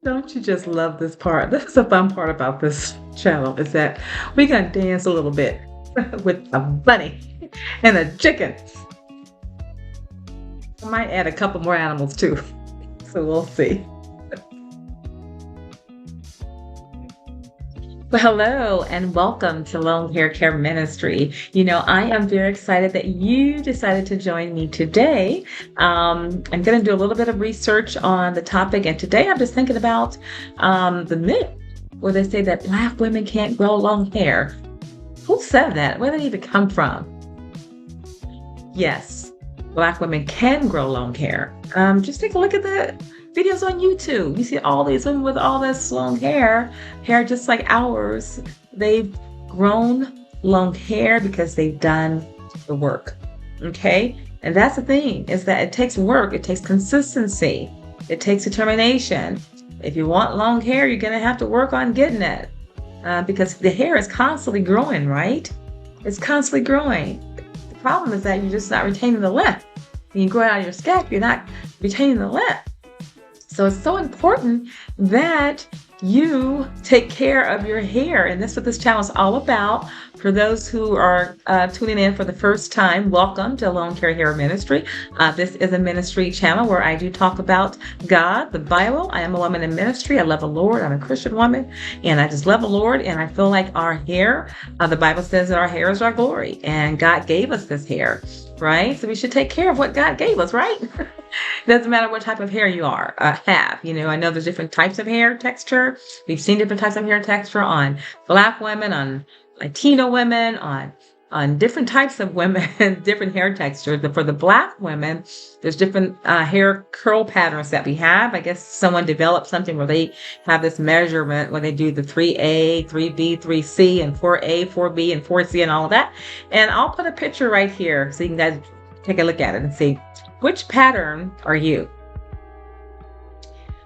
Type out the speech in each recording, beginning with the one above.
Don't you just love this part? This is the fun part about this channel is that we can dance a little bit with a bunny and a chicken. I might add a couple more animals too. So we'll see. Well, hello and welcome to Lone Hair Care Ministry. I am very excited that you decided to join me today. I'm going to do a little bit of research on the topic, and today I'm just thinking about the myth where they say that Black women can't grow long hair. Who said that? Where did it even come from? Yes, Black women can grow long hair. Just take a look at the videos on YouTube. You see all these women with all this long hair just like ours. They've grown long hair because they've done the work. Okay? And that's the thing, is that it takes work, it takes consistency, it takes determination. If you want long hair, you're going to have to work on getting it. Because the hair is constantly growing, right? It's constantly growing. The problem is that you're just not retaining the length. When you grow out of your scalp, you're not retaining the length. So it's so important that you take care of your hair. And that's what this channel is all about. For those who are tuning in for the first time, welcome to Lone Care Hair Ministry. This is a ministry channel where I do talk about God, the Bible. I am a woman in ministry. I love the Lord. I'm a Christian woman, and I just love the Lord. And I feel like our hair, the Bible says that our hair is our glory, and God gave us this hair, right? So we should take care of what God gave us, right? Doesn't matter what type of hair you have. I know there's different types of hair texture. We've seen different types of hair texture on Black women, on Latino women, on different types of women, different hair textures. But for the Black women, there's different hair curl patterns that we have. I guess someone developed something where they have this measurement when they do the 3A, 3B, 3C, and 4A, 4B, and 4C, and all of that. And I'll put a picture right here so you can guys take a look at it and see which pattern are you.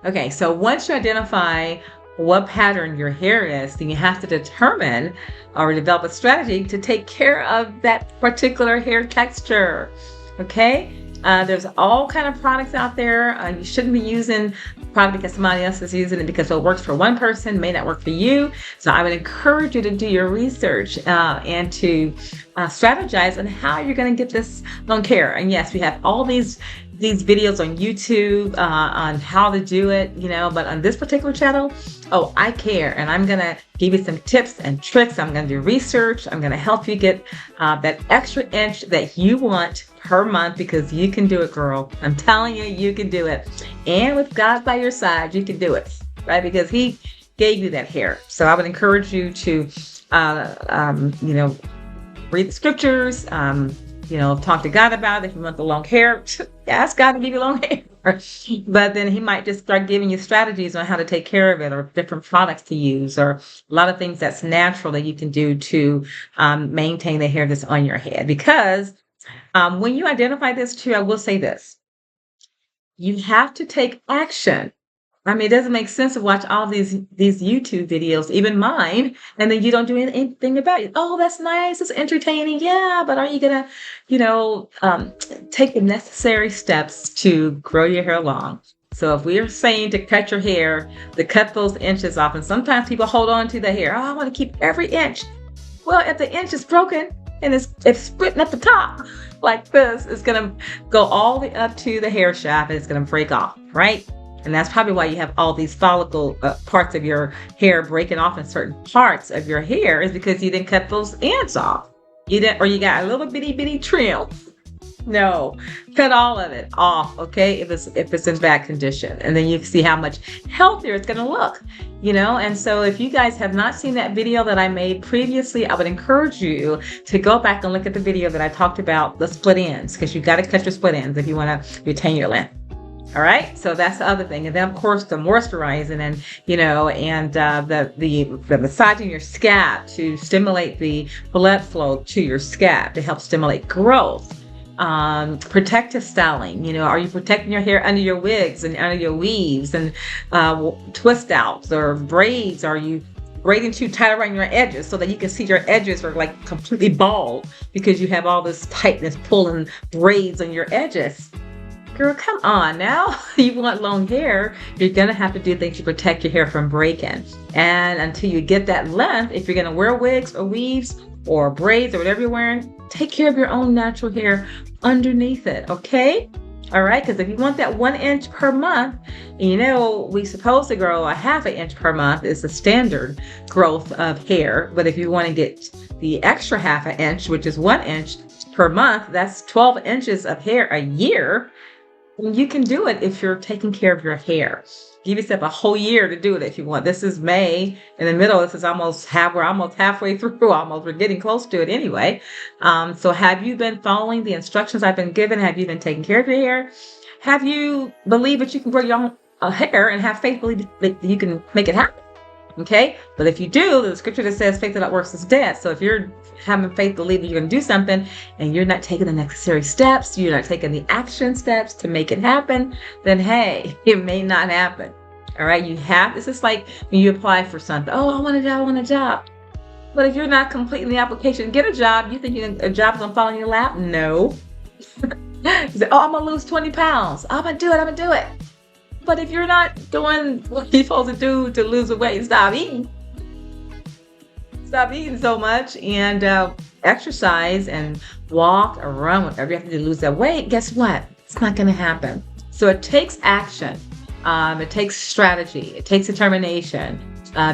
Okay, so once you identify what pattern your hair is, then you have to determine or develop a strategy to take care of that particular hair texture. Okay? There's all kind of products out there. You shouldn't be using product because somebody else is using it, because what works for one person may not work for you. So I would encourage you to do your research and to strategize on how you're going to get this long hair. And yes, we have all these videos on YouTube on how to do it, but on this particular channel, I care, and I'm gonna give you some tips and tricks. I'm gonna do research. I'm gonna help you get that extra inch that you want per month, because you can do it, girl. I'm telling you, you can do it. And with God by your side, you can do it, right? Because He gave you that hair. So I would encourage you to, read the scriptures, talk to God about it. If you want the long hair, ask God to give you long hair. But then He might just start giving you strategies on how to take care of it, or different products to use, or a lot of things that's natural that you can do to maintain the hair that's on your head. Because when you identify this too, I will say this: you have to take action. I mean, it doesn't make sense to watch all these YouTube videos, even mine, and then you don't do anything about it. Oh, that's nice. It's entertaining. Yeah, but are you going to, take the necessary steps to grow your hair long? So if we are saying to cut your hair, to cut those inches off, and sometimes people hold on to the hair. Oh, I want to keep every inch. Well, if the inch is broken and it's splitting at the top like this, it's going to go all the way up to the hair shaft, and it's going to break off, right? And that's probably why you have all these follicle parts of your hair breaking off in certain parts of your hair, is because you didn't cut those ends off. You didn't, or you got a little bitty trim. No, cut all of it off, okay? If it's in bad condition, and then you can see how much healthier it's going to look, And so if you guys have not seen that video that I made previously, I would encourage you to go back and look at the video that I talked about the split ends, because you got to cut your split ends if you want to retain your length. All right, so that's the other thing. And then of course the moisturizing and the massaging your scalp to stimulate the blood flow to your scalp to help stimulate growth. Protective styling, are you protecting your hair under your wigs and under your weaves and twist outs or braids? Are you braiding too tight around your edges so that you can see your edges are like completely bald because you have all this tightness pulling braids on your edges? Girl, come on now. You want long hair, you're going to have to do things to protect your hair from breaking. And until you get that length, if you're going to wear wigs or weaves or braids or whatever you're wearing, take care of your own natural hair underneath it, okay? All right, because if you want that 1 inch per month, we supposed to grow a half an inch per month is the standard growth of hair. But if you want to get the extra half an inch, which is 1 inch per month, that's 12 inches of hair a year. You can do it if you're taking care of your hair. Give yourself a whole year to do it if you want. This is May. In the middle, this is we're almost halfway through. We're getting close to it anyway. So have you been following the instructions I've been given? Have you been taking care of your hair? Have you believed that you can grow your own hair and have faith believe that you can make it happen? Okay, but if you do, the scripture that says faith without works is dead. So if you're having faith, believe that you're going to do something and you're not taking the necessary steps, you're not taking the action steps to make it happen, then hey, it may not happen. All right, this is like when you apply for something. Oh, I want a job. But if you're not completing the application, get a job. You think a job's going to fall in your lap? No. You say, oh, I'm going to lose 20 pounds. I'm going to do it. But if you're not doing what you're supposed to do to lose the weight, stop eating so much and exercise and walk or run, whatever you have to do to lose that weight, guess what? It's not going to happen. So it takes action. It takes strategy. It takes determination.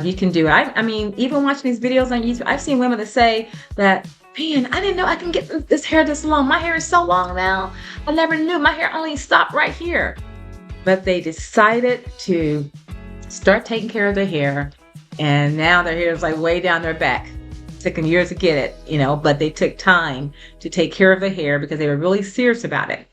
You can do it. I mean, even watching these videos on YouTube, I've seen women that say that, man, I didn't know I can get this hair this long. My hair is so long now. I never knew. My hair only stopped right here. But they decided to start taking care of their hair, and now their hair is like way down their back. It took them years to get it, but they took time to take care of the hair because they were really serious about it.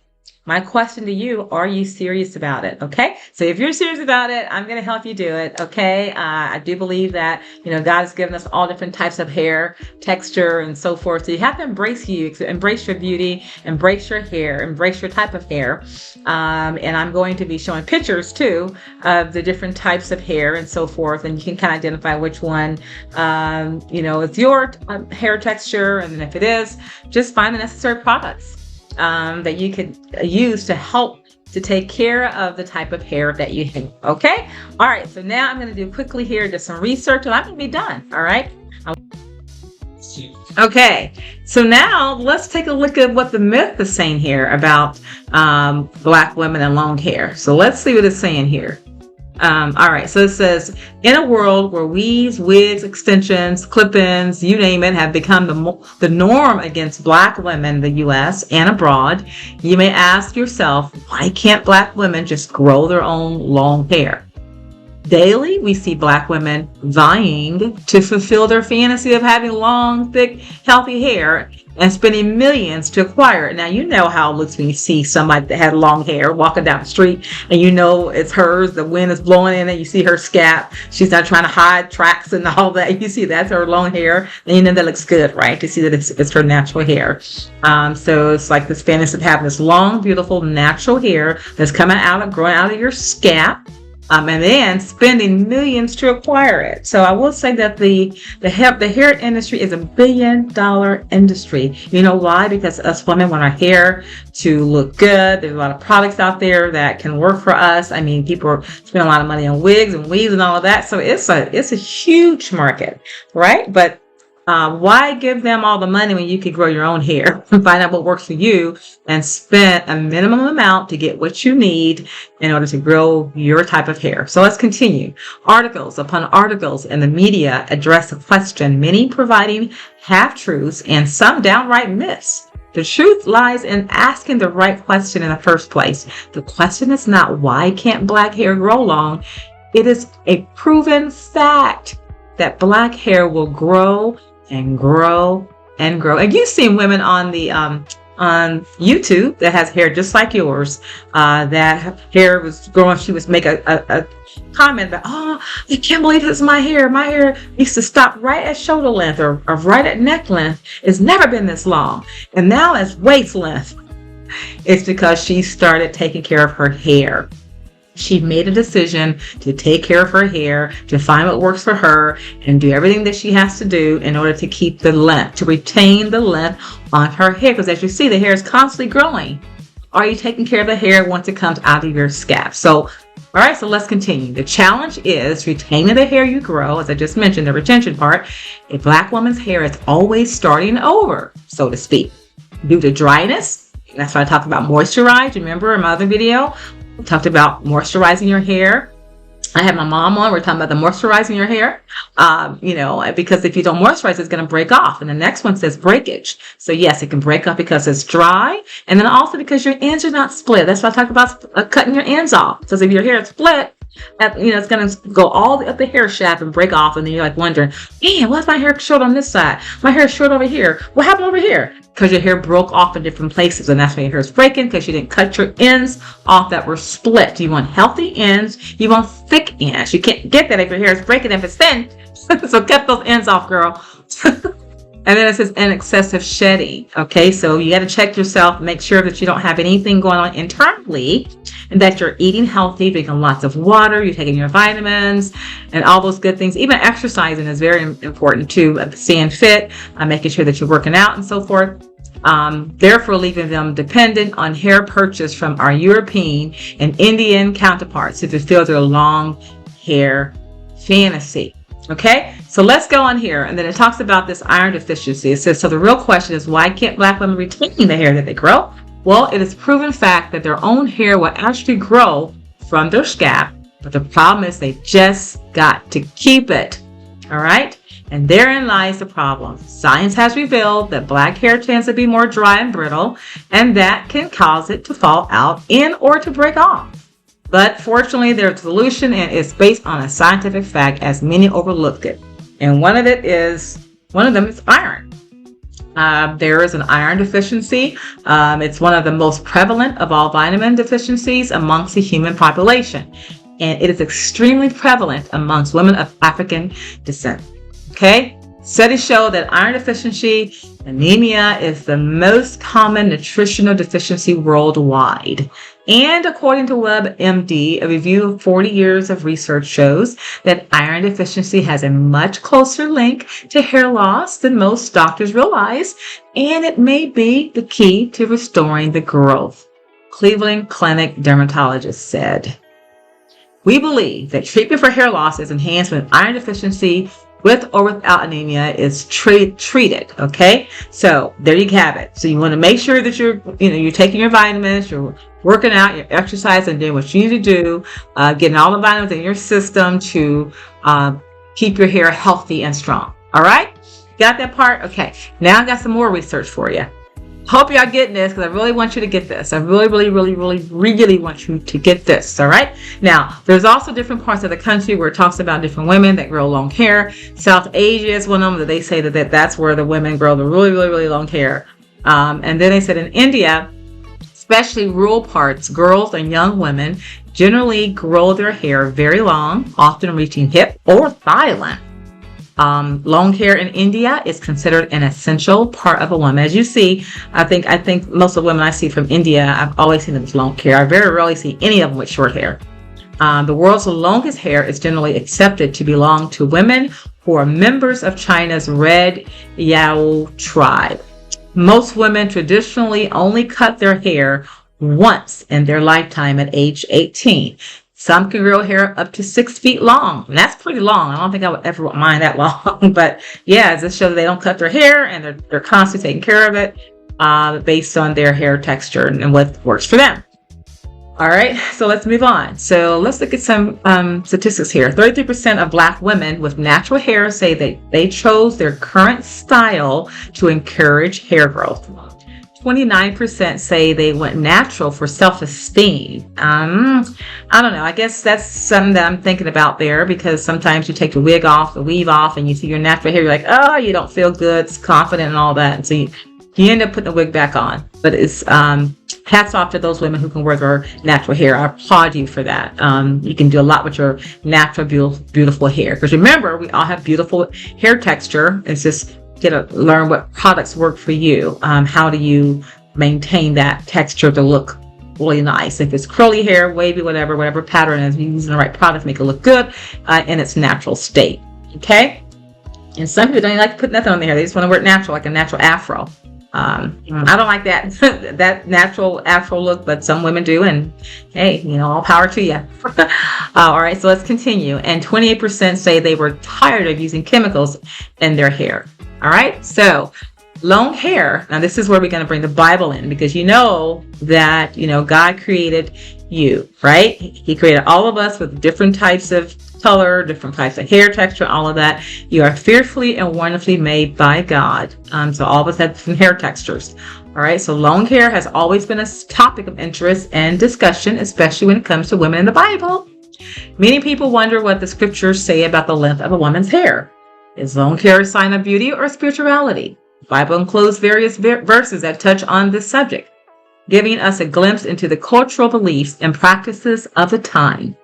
My question to you, are you serious about it? Okay. So if you're serious about it, I'm going to help you do it. Okay. I do believe that, God has given us all different types of hair, texture, and so forth. So you have to embrace your beauty, embrace your hair, embrace your type of hair. And I'm going to be showing pictures too of the different types of hair and so forth. And you can kind of identify which one, is your hair texture. And if it is, just find the necessary products that you could use to help to take care of the type of hair that you have. Okay. All right. So now I'm going to do quickly here just some research and I'm going to be done. All right. Okay. So now let's take a look at what the myth is saying here about Black women and long hair. So let's see what it's saying here. All right, so it says, in a world where weaves, wigs, extensions, clip-ins, you name it, have become the norm against Black women in the U.S. and abroad, you may ask yourself, why can't Black women just grow their own long hair? Daily, we see Black women vying to fulfill their fantasy of having long, thick, healthy hair and spending millions to acquire it. Now, you know how it looks when you see somebody that had long hair walking down the street and you know it's hers. The wind is blowing in it. You see her scalp. She's not trying to hide tracks and all that. You see that's her long hair. And you know that looks good, right? To see that it's her natural hair. So it's like this fantasy of having this long, beautiful, natural hair that's growing out of your scalp. And then spending millions to acquire it. So I will say that the hair industry is $1 billion industry. You know why? Because us women want our hair to look good. There's a lot of products out there that can work for us. I mean, people spend a lot of money on wigs and weaves and all of that. So it's a huge market, right? But why give them all the money when you can grow your own hair and find out what works for you and spend a minimum amount to get what you need in order to grow your type of hair? So let's continue. Articles upon articles in the media address the question, many providing half-truths and some downright myths. The truth lies in asking the right question in the first place. The question is not why can't Black hair grow long? It is a proven fact that Black hair will grow and grow and grow. And you've seen women on the on YouTube that has hair just like yours. That hair was growing. She was make a comment about, oh, I can't believe this is my hair. My hair used to stop right at shoulder length or right at neck length. It's never been this long. And now it's waist length. It's because she started taking care of her hair. She made a decision to take care of her hair, to find what works for her, and do everything that she has to do in order to keep the length, to retain the length on her hair. Because as you see, the hair is constantly growing are you taking care of the hair once it comes out of your scalp? So, all right, so let's continue. The challenge is retaining the hair you grow, as I just mentioned, the retention part. A Black woman's hair is always starting over, so to speak, due to dryness. That's why I talk about moisturize. Remember in my other video, we talked about moisturizing your hair. I had my mom on. We're talking about the moisturizing your hair, because if you don't moisturize, it's going to break off. And the next one says breakage. So yes, it can break off because it's dry. And then also because your ends are not split. That's why I talk about cutting your ends off. Because if your hair is split, it's going to go all up the hair shaft and break off. And then you're like wondering, man, why's my hair short on this side? My hair is short over here. What happened over here? Because your hair broke off in different places, and that's why your hair is breaking, because you didn't cut your ends off that were split. You want healthy ends. You want thick ends. You can't get that if your hair is breaking if it's thin. So cut those ends off, girl. And then it says an excessive shedding. Okay, so you got to check yourself, make sure that you don't have anything going on internally, and that you're eating healthy, drinking lots of water, you're taking your vitamins, and all those good things. Even exercising is very important too. Staying fit, making sure that you're working out and so forth. Therefore, leaving them dependent on hair purchase from our European and Indian counterparts to fulfill their long hair fantasy. Okay, so let's go on here. And then it talks about this iron deficiency. It says, so the real question is, why can't Black women retain the hair that they grow? Well, it is proven fact that their own hair will actually grow from their scalp, but the problem is they just got to keep it. All right, and therein lies the problem. Science has revealed that Black hair tends to be more dry and brittle, and that can cause it to fall out or to break off. But fortunately, there's a solution, and it's based on a scientific fact, as many overlooked it. And one of them is iron. There is an iron deficiency. It's one of the most prevalent of all vitamin deficiencies amongst the human population. And it is extremely prevalent amongst women of African descent. Okay? Studies show that iron deficiency, anemia, is the most common nutritional deficiency worldwide. And according to WebMD, a review of 40 years of research shows that iron deficiency has a much closer link to hair loss than most doctors realize, and it may be the key to restoring the growth. Cleveland Clinic dermatologist said, we believe that treatment for hair loss is enhanced when iron deficiency with or without anemia is treated. Okay, so there you have it. So you want to make sure that you're taking your vitamins, you're working out, you're exercising, doing what you need to do, getting all the vitamins in your system to keep your hair healthy and strong. All right, got that part? Okay, now I got some more research for you. Hope y'all getting this, because I really want you to get this. I really want you to get this. All right. Now, there's also different parts of the country where it talks about different women that grow long hair. South Asia is one of them that they say that's where the women grow the really long hair. And then they said in India, especially rural parts, girls and young women generally grow their hair very long, often reaching hip or thigh length. Long hair in India is considered an essential part of a woman. As you see, I think most of the women I see from India, I've always seen them with long hair. I very rarely see any of them with short hair. The world's longest hair is generally accepted to belong to women who are members of China's Red Yao tribe. Most women traditionally only cut their hair once in their lifetime at age 18. Some can grow hair up to 6 feet long. And that's pretty long. I don't think I would ever mind that long. But yeah, this shows that they don't cut their hair, and they're constantly taking care of it based on their hair texture and what works for them. All right, so let's move on. So let's look at some statistics here. 33% of Black women with natural hair say that they chose their current style to encourage hair growth. 29% say they went natural for self-esteem. I don't know. I guess that's something that I'm thinking about there, because sometimes you take the wig off, the weave off, and you see your natural hair. You're like, oh, you don't feel good, it's confident and all that. And so you end up putting the wig back on. But it's hats off to those women who can wear their natural hair. I applaud you for that. You can do a lot with your natural, beautiful hair. Because remember, we all have beautiful hair texture. It's just learn what products work for you. How do you maintain that texture to look really nice? If it's curly hair, wavy, whatever pattern is, you're using the right product to make it look good in its natural state. Okay? And some people don't even like to put nothing on their hair. They just want to wear it natural, like a natural afro. I don't like that that natural afro look, but some women do, and hey, all power to you. All right, so let's continue. And 28% say they were tired of using chemicals in their hair. All right, so long hair. Now this is where we're going to bring the Bible in, because that God created you, right? He created all of us with different types of color, different types of hair texture, all of that. You are fearfully and wonderfully made by God. So all of us have different hair textures. All right, so long hair has always been a topic of interest and discussion, especially when it comes to women in the Bible. Many people wonder what the scriptures say about the length of a woman's hair. Is long hair a sign of beauty or spirituality? The Bible includes various verses that touch on this subject, giving us a glimpse into the cultural beliefs and practices of the time.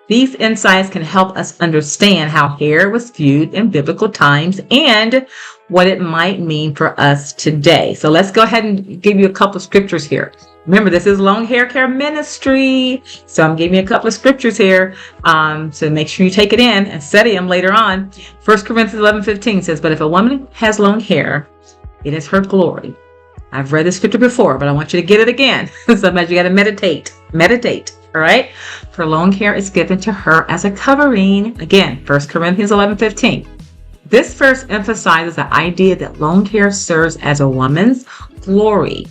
These insights can help us understand how hair was viewed in biblical times and what it might mean for us today. So let's go ahead and give you a couple of scriptures here. Remember, this is Long Hair Care Ministry. So I'm giving you a couple of scriptures here. So make sure you take it in and study them later on. 1 Corinthians 11:15 says, but if a woman has long hair, it is her glory. I've read this scripture before, but I want you to get it again. Sometimes you got to meditate. All right. For long hair is given to her as a covering. Again, 1 Corinthians 11:15. This verse emphasizes the idea that long hair serves as a woman's glory.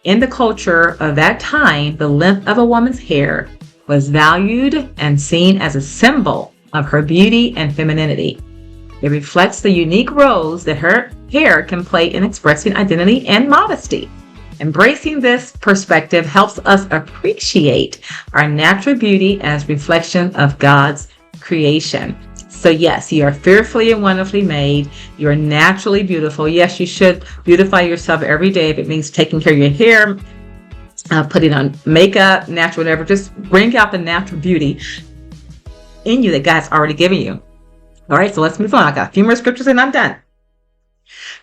In the culture of that time, the length of a woman's hair was valued and seen as a symbol of her beauty and femininity. It reflects the unique roles that her hair can play in expressing identity and modesty. Embracing this perspective helps us appreciate our natural beauty as reflection of God's creation. So yes, you are fearfully and wonderfully made. You are naturally beautiful. Yes, you should beautify yourself every day. If it means taking care of your hair, putting on makeup, natural, whatever, just bring out the natural beauty in you that God's already given you. All right, so let's move on. I got a few more scriptures and I'm done.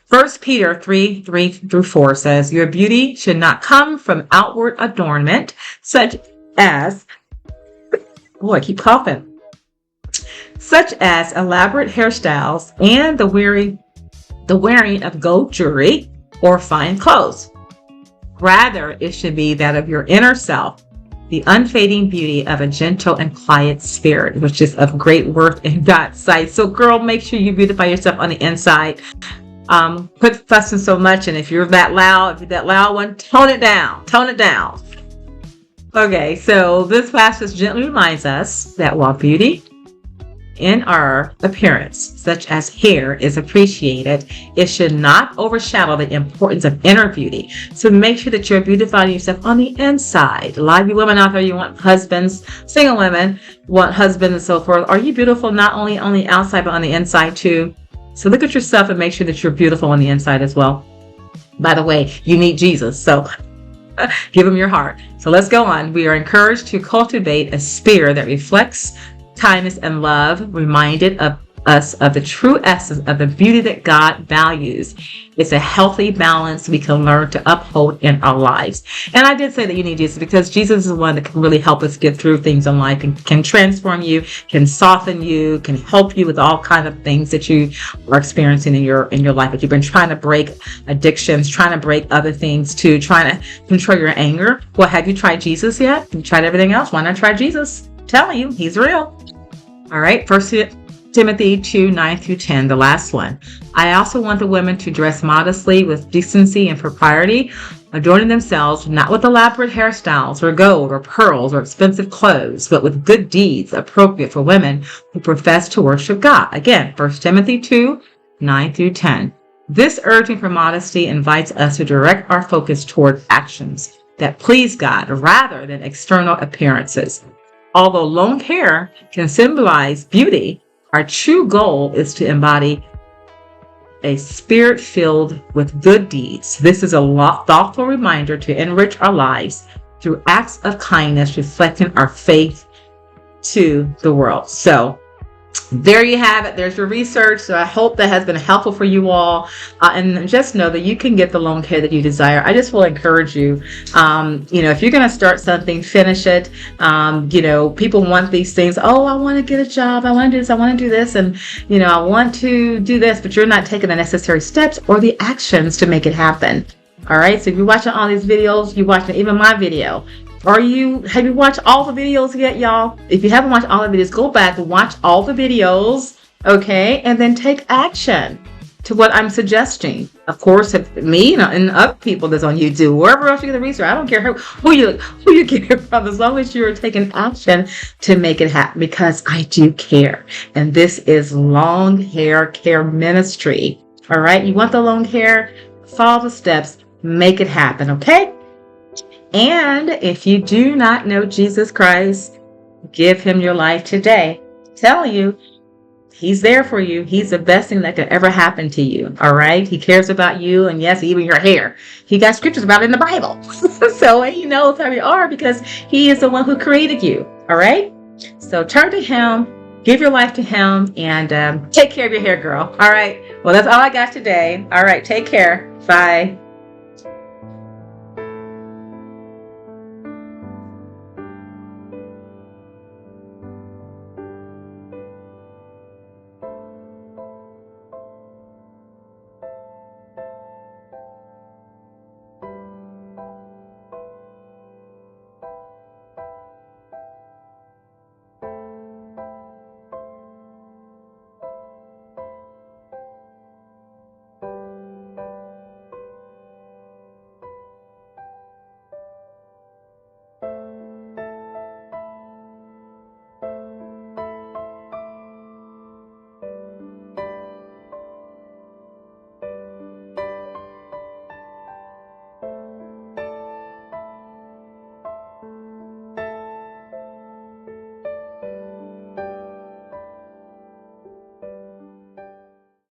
1 Peter 3:3-4 says, your beauty should not come from outward adornment, such as, I keep coughing, such as elaborate hairstyles and the wearing of gold jewelry or fine clothes. Rather, it should be that of your inner self, the unfading beauty of a gentle and quiet spirit, which is of great worth in God's sight. So girl, make sure you beautify yourself on the inside. Quit fussing so much, and if you're that loud one, tone it down. Okay, so this passage gently reminds us that while beauty in our appearance, such as hair, is appreciated, it should not overshadow the importance of inner beauty. So make sure that you're beautifying yourself on the inside. A lot of you women out there, you want husbands, single women want husbands and so forth. Are you beautiful not only on the outside, but on the inside too? So look at yourself and make sure that you're beautiful on the inside as well. By the way, you need Jesus, so give him your heart. So let's go on. We are encouraged to cultivate a spirit that reflects kindness and love, reminded of us of the true essence of the beauty that God values. It's a healthy balance we can learn to uphold in our lives. And I did say that you need Jesus because Jesus is one that can really help us get through things in life and can transform you, can soften you, can help you with all kinds of things that you are experiencing in your life. But you've been trying to break addictions, trying to break other things too, trying to control your anger. Well, have you tried Jesus yet? Have you tried everything else? Why not try Jesus? I'm telling you, he's real. All right, First Timothy 2:9-10, the last one. I also want the women to dress modestly with decency and propriety, adorning themselves not with elaborate hairstyles or gold or pearls or expensive clothes, but with good deeds appropriate for women who profess to worship God. Again, 1 Timothy 2:9-10. This urging for modesty invites us to direct our focus toward actions that please God rather than external appearances. Although long hair can symbolize beauty, our true goal is to embody a spirit filled with good deeds. This is a thoughtful reminder to enrich our lives through acts of kindness, reflecting our faith to the world. So there you have it. There's your research. So I hope that has been helpful for you all. And just know that you can get the long hair that you desire. I just will encourage you, if you're going to start something, finish it. People want these things. Oh, I want to get a job. I want to do this. I want to do this. And, I want to do this, but you're not taking the necessary steps or the actions to make it happen. All right. So if you're watching all these videos, you're watching even my video. Have you watched all the videos yet, y'all? If you haven't watched all the videos, go back and watch all the videos, okay? And then take action to what I'm suggesting. Of course, if me and other people that's on YouTube, wherever else you get the research, I don't care who you get it from, as long as you're taking action to make it happen, because I do care. And this is long hair care ministry. All right. You want the long hair? Follow the steps. Make it happen. Okay. And if you do not know Jesus Christ, give him your life today. I'm telling you, he's there for you. He's the best thing that could ever happen to you. All right. He cares about you. And yes, even your hair. He got scriptures about it in the Bible. So he knows how you are because he is the one who created you. All right. So turn to him, give your life to him, and take care of your hair, girl. All right. Well, that's all I got today. All right. Take care. Bye.